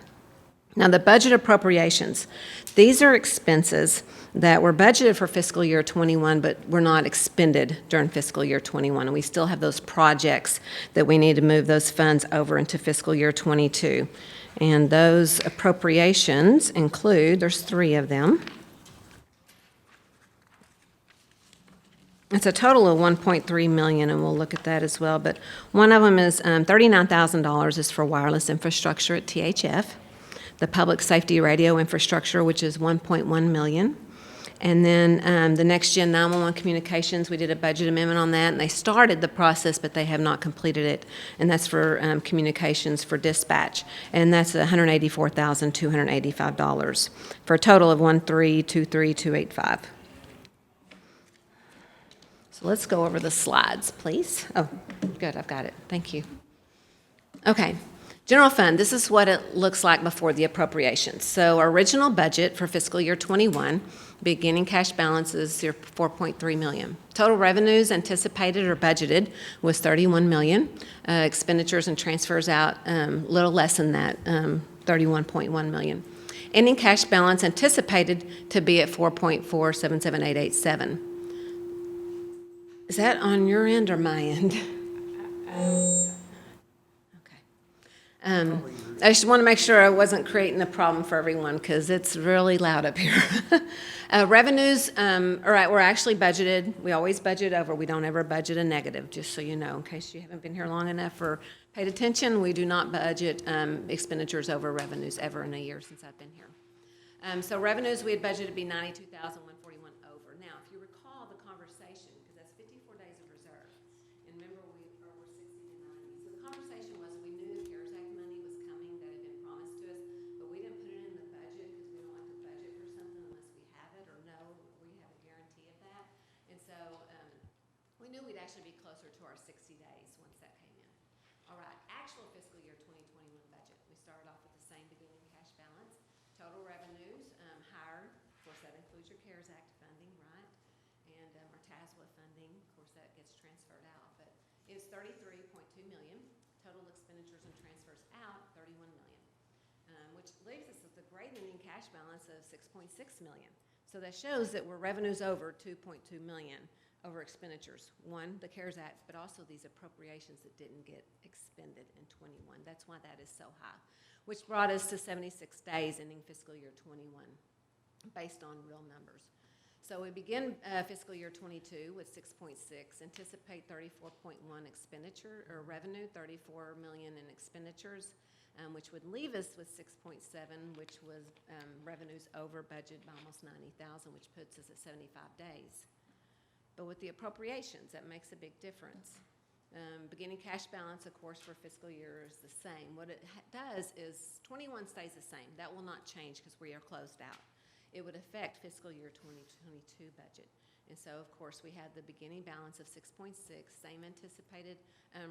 Now, the budget appropriations. These are expenses that were budgeted for fiscal year 21, but were not expended during fiscal year 21. And we still have those projects that we need to move those funds over into fiscal year 22. And those appropriations include, there's 3 of them. It's a total of $1.3 million, and we'll look at that as well. But one of them is $39,000 is for wireless infrastructure at THF. The public safety radio infrastructure, which is $1.1 million. And then the Next Gen 911 communications, we did a budget amendment on that, and they started the process, but they have not completed it. And that's for communications for dispatch. And that's $184,285 for a total of $1,323,285. So let's go over the slides, please. Oh, good, I've got it. Thank you. Okay. General fund, this is what it looks like before the appropriations. So our original budget for fiscal year 21, beginning cash balances are $4.3 million. Total revenues anticipated or budgeted was $31 million. Expenditures and transfers out little less than that, $31.1 million. Ending cash balance anticipated to be at $4.477887. Is that on your end or my end? I just want to make sure I wasn't creating a problem for everyone, because it's really loud up here. Revenues, all right, we're actually budgeted. We always budget over. We don't ever budget a negative, just so you know, in case you haven't been here long enough or paid attention. We do not budget expenditures over revenues ever in a year since I've been here. So revenues, we had budgeted to be $92,141 over. Now, if you recall the conversation, because that's 54 days of reserve, and remember, we're 60 to 90. So the conversation was, we knew the CARES Act money was coming that had been promised to us, but we didn't put it in the budget because we don't like to budget for something unless we have it or know we have a guarantee of that. And so we knew we'd actually be closer to our 60 days once that came in. All right, actual fiscal year 2021 budget. We started off with the same beginning cash balance. Total revenues higher. Of course, that includes your CARES Act funding, right? And our TASWA funding. Of course, that gets transferred out. But it's $33.2 million. Total expenditures and transfers out, $31 million. Which leaves us with a great ending cash balance of $6.6 million. So that shows that we're revenues over $2.2 million over expenditures. One, the CARES Act, but also these appropriations that didn't get expended in 21. That's why that is so high, which brought us to 76 days ending fiscal year 21, based on real numbers. So we begin fiscal year 22 with 6.6, anticipate 34.1 expenditure, or revenue, 34 million in expenditures, which would leave us with 6.7, which was revenues over budget by almost 90,000, which puts us at 75 days. But with the appropriations, that makes a big difference. Beginning cash balance, of course, for fiscal year is the same. What it does is 21 stays the same. That will not change because we are closed out. It would affect fiscal year 2022 budget. And so, of course, we had the beginning balance of 6.6, same anticipated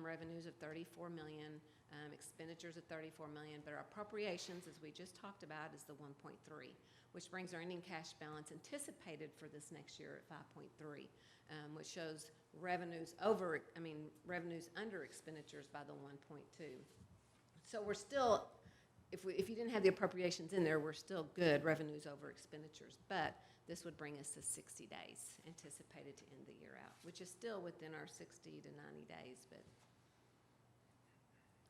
revenues of 34 million, expenditures of 34 million, but our appropriations, as we just talked about, is the 1.3, which brings our ending cash balance anticipated for this next year at 5.3, which shows revenues under expenditures by the 1.2. So we're still, if you didn't have the appropriations in there, we're still good revenues over expenditures, but this would bring us to 60 days anticipated to end the year out, which is still within our 60 to 90 days, but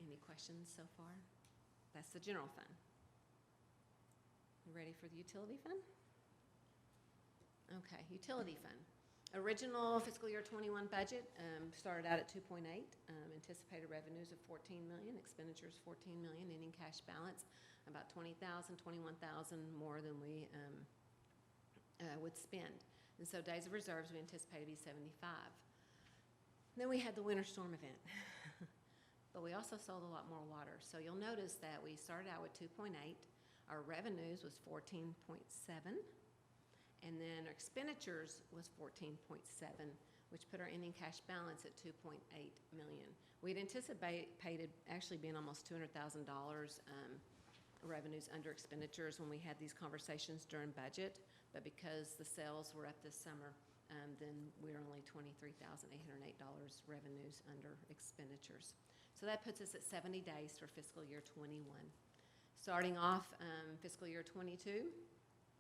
any questions so far? That's the general fund. You ready for the utility fund? Okay, utility fund. Original fiscal year 21 budget started out at 2.8, anticipated revenues of 14 million, expenditures 14 million, ending cash balance about 20,000, 21,000 more than we would spend. And so days of reserves we anticipate to be 75. Then we had the winter storm event. But we also sold a lot more water. So you'll notice that we started out with 2.8. Our revenues was 14.7. And then our expenditures was 14.7, which put our ending cash balance at 2.8 million. We'd anticipated actually being almost $200,000 revenues under expenditures when we had these conversations during budget, but because the sales were up this summer, then we're only $23,808 revenues under expenditures. So that puts us at 70 days for fiscal year 21. Starting off fiscal year 22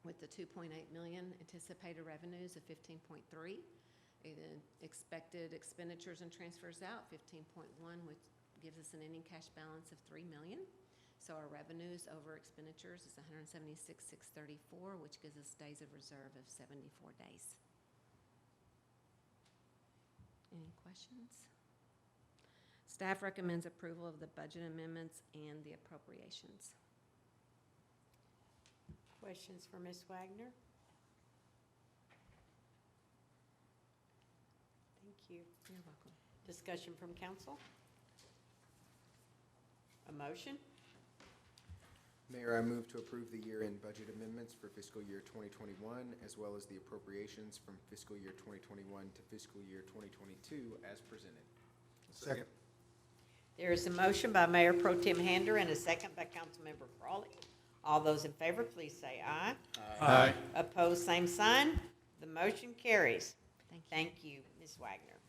with the 2.8 million anticipated revenues of 15.3, expected expenditures and transfers out 15.1, which gives us an ending cash balance of 3 million. So our revenues over expenditures is 176,634, which gives us days of reserve of 74 days. Any questions? Staff recommends approval of the budget amendments and the appropriations. Questions for Ms. Wagner? Thank you. You're welcome. Discussion from council? A motion? Mayor, I move to approve the year-end budget amendments for fiscal year 2021, as well as the appropriations from fiscal year 2021 to fiscal year 2022 as presented. Second. There is a motion by Mayor Pro Tem Hander and a second by Councilmember Crawley. All those in favor, please say aye. Aye. Opposed, same sign. The motion carries. Thank you, Ms. Wagner.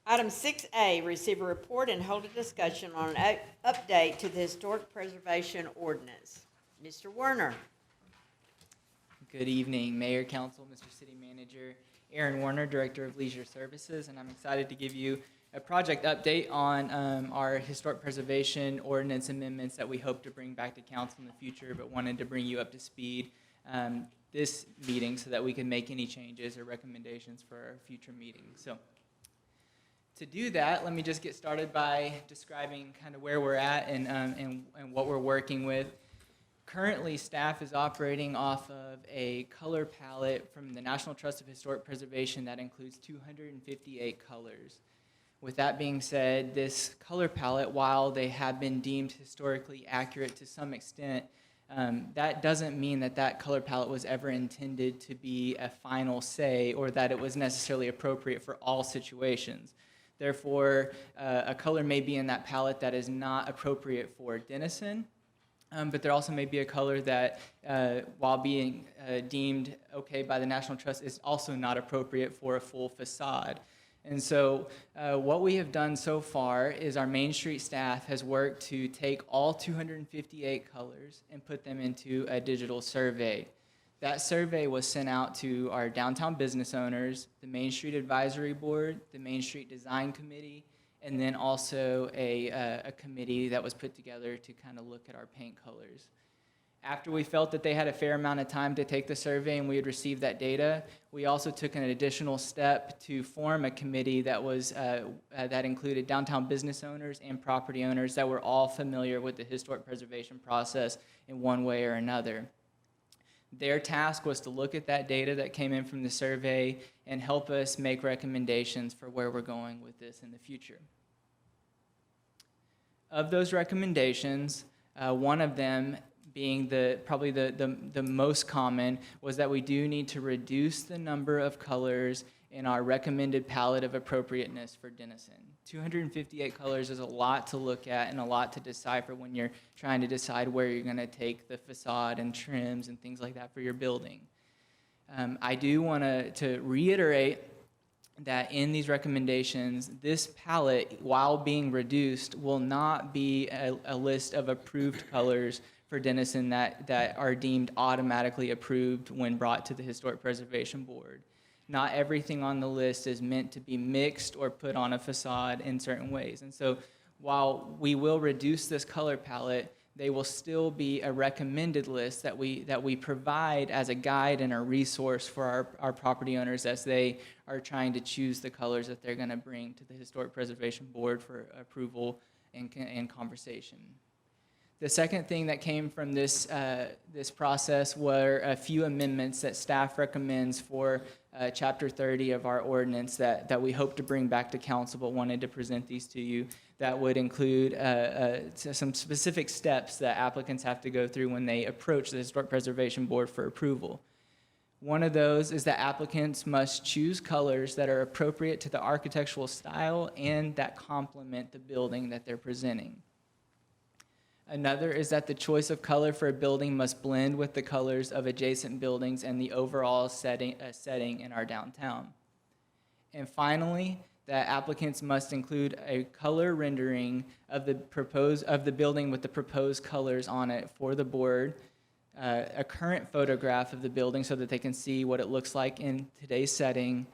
Item 6A, receive a report and hold a discussion on an update to the Historic Preservation Ordinance. Mr. Werner. Good evening, Mayor, Council, Mr. City Manager, Aaron Warner, Director of Leisure Services, and I'm excited to give you a project update on our historic preservation ordinance amendments that we hope to bring back to council in the future, but wanted to bring you up to speed this meeting so that we can make any changes or recommendations for our future meetings. So to do that, let me just get started by describing kind of where we're at and what we're working with. Currently, staff is operating off of a color palette from the National Trust of Historic Preservation that includes 258 colors. With that being said, this color palette, while they have been deemed historically accurate to some extent, that doesn't mean that that color palette was ever intended to be a final say or that it was necessarily appropriate for all situations. Therefore, a color may be in that palette that is not appropriate for Denison, but there also may be a color that, while being deemed okay by the National Trust, is also not appropriate for a full facade. And so what we have done so far is our Main Street staff has worked to take all 258 colors and put them into a digital survey. That survey was sent out to our downtown business owners, the Main Street Advisory Board, the Main Street Design Committee, and then also a committee that was put together to kind of look at our paint colors. After we felt that they had a fair amount of time to take the survey and we had received that data, we also took an additional step to form a committee that was that included downtown business owners and property owners that were all familiar with the historic preservation process in one way or another. Their task was to look at that data that came in from the survey and help us make recommendations for where we're going with this in the future. Of those recommendations, one of them being probably the most common was that we do need to reduce the number of colors in our recommended palette of appropriateness for Denison. 258 colors is a lot to look at and a lot to decipher when you're trying to decide where you're going to take the facade and trims and things like that for your building. I do want to reiterate that in these recommendations, this palette, while being reduced, will not be a list of approved colors for Denison that are deemed automatically approved when brought to the Historic Preservation Board. Not everything on the list is meant to be mixed or put on a facade in certain ways. And so while we will reduce this color palette, they will still be a recommended list that we provide as a guide and a resource for our property owners as they are trying to choose the colors that they're going to bring to the Historic Preservation Board for approval and conversation. The second thing that came from this process were a few amendments that staff recommends for Chapter 30 of our ordinance that we hope to bring back to council, but wanted to present these to you. That would include some specific steps that applicants have to go through when they approach the Historic Preservation Board for approval. One of those is that applicants must choose colors that are appropriate to the architectural style and that complement the building that they're presenting. Another is that the choice of color for a building must blend with the colors of adjacent buildings and the overall setting in our downtown. And finally, that applicants must include a color rendering of the building with the proposed colors on it for the board, a current photograph of the building so that they can see what it looks like in today's setting,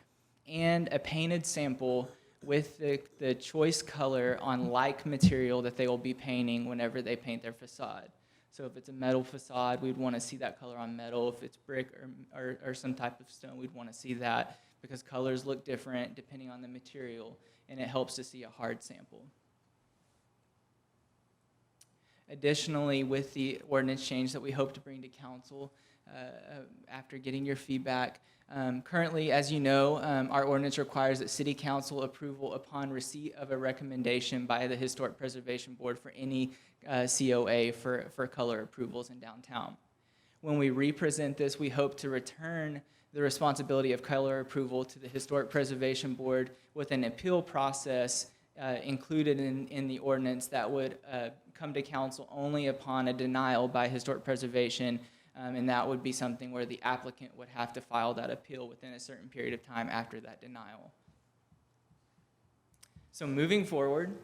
and a painted sample with the choice color on like material that they will be painting whenever they paint their facade. So if it's a metal facade, we'd want to see that color on metal. If it's brick or some type of stone, we'd want to see that because colors look different depending on the material, and it helps to see a hard sample. Additionally, with the ordinance change that we hope to bring to council after getting your feedback, currently, as you know, our ordinance requires that City Council approval upon receipt of a recommendation by the Historic Preservation Board for any COA for color approvals in downtown. When we represent this, we hope to return the responsibility of color approval to the Historic Preservation Board with an appeal process included in the ordinance that would come to council only upon a denial by Historic Preservation. And that would be something where the applicant would have to file that appeal within a certain period of time after that denial. So moving forward,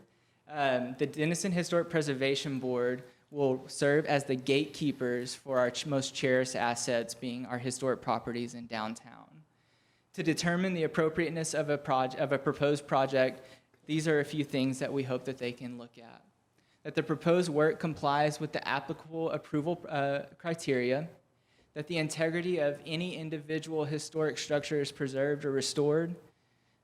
the Denison Historic Preservation Board will serve as the gatekeepers for our most cherished assets, being our historic properties in downtown. To determine the appropriateness of a proposed project, these are a few things that we hope that they can look at. That the proposed work complies with the applicable approval criteria, that the integrity of any individual historic structure is preserved or restored,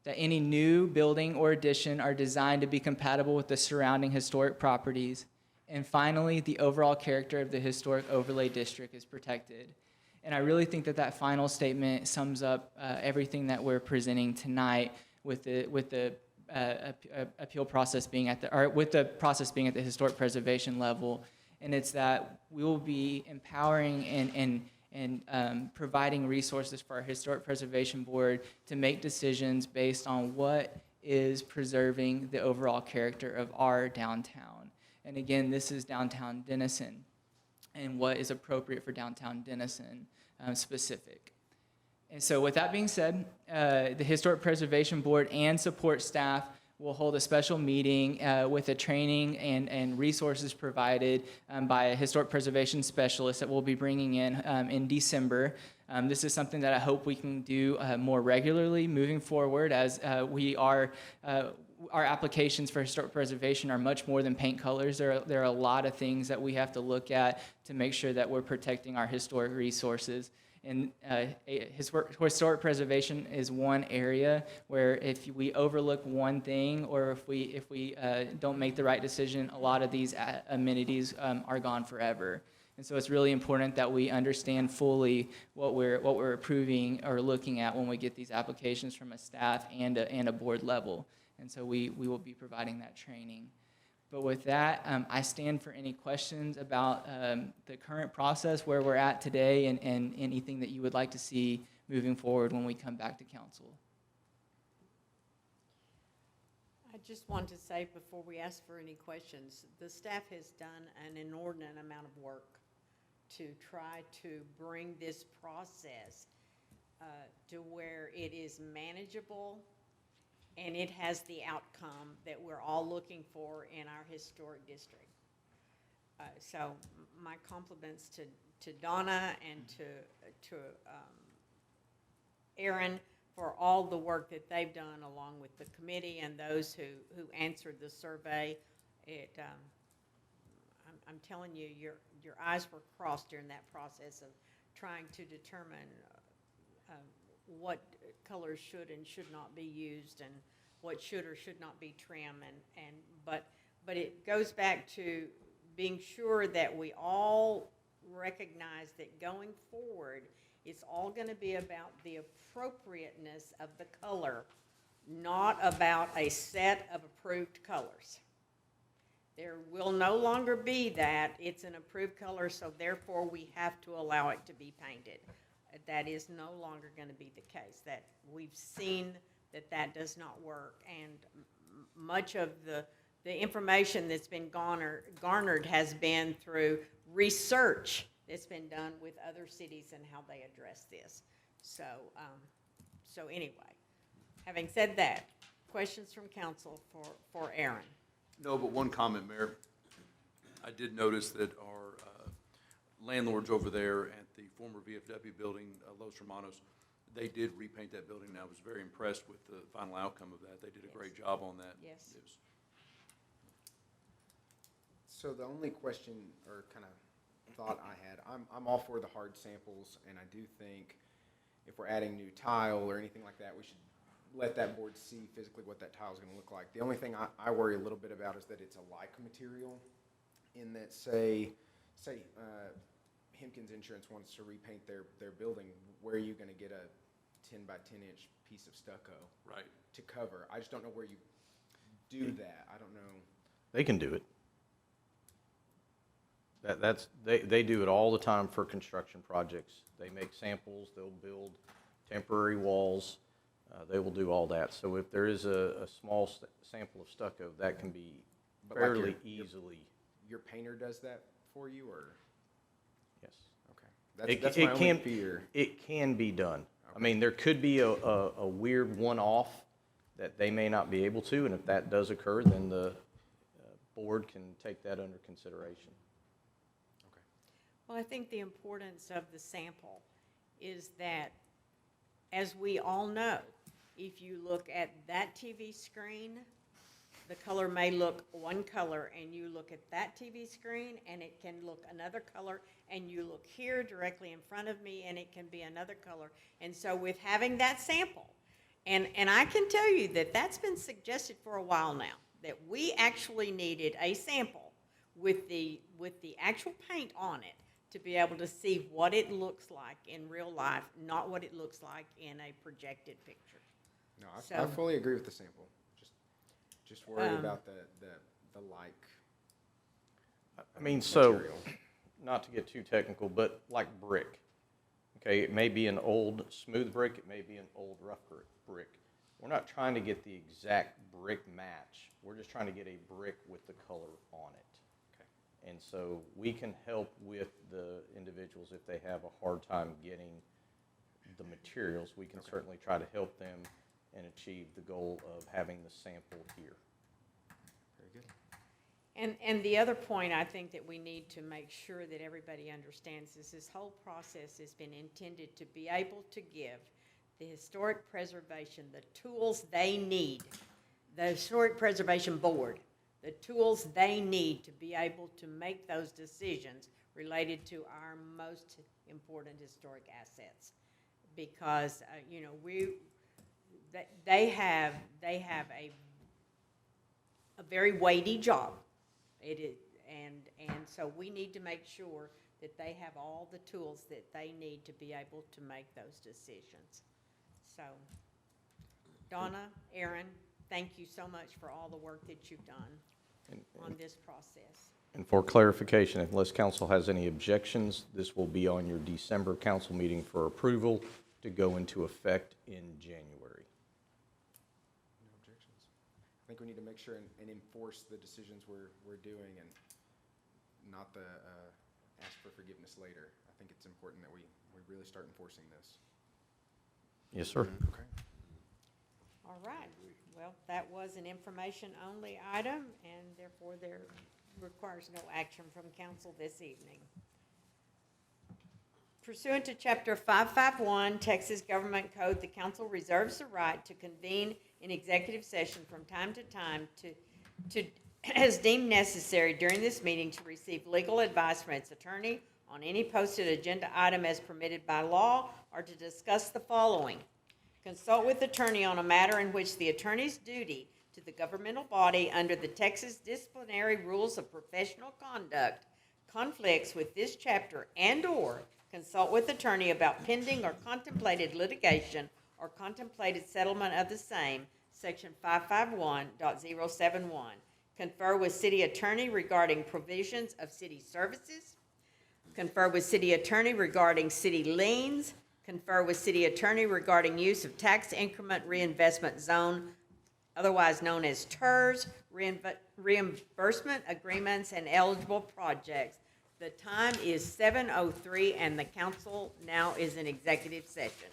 that any new building or addition are designed to be compatible with the surrounding historic properties, and finally, the overall character of the historic overlay district is protected. And I really think that that final statement sums up everything that we're presenting tonight with the appeal process being with the process being at the historic preservation level. And it's that we will be empowering and providing resources for our Historic Preservation Board to make decisions based on what is preserving the overall character of our downtown. And again, this is downtown Denison and what is appropriate for downtown Denison specific. And so with that being said, the Historic Preservation Board and support staff will hold a special meeting with a training and resources provided by a historic preservation specialist that we'll be bringing in December. This is something that I hope we can do more regularly moving forward, as our applications for historic preservation are much more than paint colors. There are a lot of things that we have to look at to make sure that we're protecting our historic resources. And historic preservation is one area where if we overlook one thing, or if we don't make the right decision, a lot of these amenities are gone forever. And so it's really important that we understand fully what we're approving or looking at when we get these applications from a staff and a board level. And so we will be providing that training. But with that, I stand for any questions about the current process, where we're at today, and anything that you would like to see moving forward when we come back to council. I just want to say before we ask for any questions, the staff has done an inordinate amount of work to try to bring this process to where it is manageable and it has the outcome that we're all looking for in our historic district. So my compliments to Donna and to Aaron for all the work that they've done, along with the committee and those who answered the survey. I'm telling you, your eyes were crossed during that process of trying to determine what colors should and should not be used, and what should or should not be trim, but it goes back to being sure that we all recognize that going forward, it's all going to be about the appropriateness of the color, not about a set of approved colors. There will no longer be that it's an approved color, so therefore we have to allow it to be painted. That is no longer going to be the case. That we've seen that does not work, and much of the information that's been garnered has been through research that's been done with other cities and how they address this. So anyway, having said that, questions from council for Aaron? No, but one comment, Mayor. I did notice that our landlords over there at the former VFW building, Los Hermanos, they did repaint that building, and I was very impressed with the final outcome of that. They did a great job on that. Yes. So the only question or kind of thought I had, I'm all for the hard samples, and I do think if we're adding new tile or anything like that, we should let that board see physically what that tile is going to look like. The only thing I worry a little bit about is that it's a like material, in that say Hempkins Insurance wants to repaint their building. Where are you going to get a 10 by 10 inch piece of stucco to cover? I just don't know where you do that. I don't know. They can do it. They do it all the time for construction projects. They make samples, they'll build temporary walls, they will do all that. So if there is a small sample of stucco, that can be fairly easily. Your painter does that for you, or? Yes. Okay. That's my only fear. It can be done. Okay. I mean, there could be a weird one-off that they may not be able to, and if that does occur, then the board can take that under consideration. Well, I think the importance of the sample is that, as we all know, if you look at that TV screen, the color may look one color, and you look at that TV screen, and it can look another color, and you look here directly in front of me, and it can be another color. And so with having that sample, and I can tell you that that's been suggested for a while now, that we actually needed a sample with the actual paint on it to be able to see what it looks like in real life, not what it looks like in a projected picture. No, I So- fully agree with the sample. Just worried about the like. I mean, so, material. not to get too technical, but like brick. Okay, it may be an old smooth brick, it may be an old rough brick. We're not trying to get the exact brick match. We're just trying to get a brick with the color on it. And so we can help with the individuals if they have a hard time getting the materials. We can certainly try to help them and achieve the goal of having the sample here. Very good. And the other point I think that we need to make sure that everybody understands is this whole process has been intended to be able to give the historic preservation the tools they need, the Historic Preservation Board, the tools they need to be able to make those decisions related to our most important historic assets. Because, you know, they have a very weighty job. It is, and so we need to make sure that they have all the tools that they need to be able to make those decisions. So, Donna, Aaron, thank you so much for all the work that you've done on this process. And for clarification, unless council has any objections, this will be on your December council meeting for approval to go into effect in January. No objections. I think we need to make sure and enforce the decisions we're doing, and not the ask for forgiveness later. I think it's important that we really start enforcing this. Yes, sir. Okay. All right. Well, that was an information-only item, and therefore there requires no action from council this evening. Pursuant to Chapter 551, Texas Government Code, the council reserves the right to convene in executive session from time to time to as deemed necessary during this meeting to receive legal advice from its attorney on any posted agenda item as permitted by law, or to discuss the following: consult with attorney on a matter in which the attorney's duty to the governmental body under the Texas Disciplinary Rules of Professional Conduct conflicts with this chapter, and/or consult with attorney about pending or contemplated litigation or contemplated settlement of the same, section 551.071. Confer with city attorney regarding provisions of city services. Confer with city attorney regarding city liens. Confer with city attorney regarding use of tax increment reinvestment zone, otherwise known as TERS, reimbursement agreements, and eligible projects. The time is 7:03, and the council now is in executive session.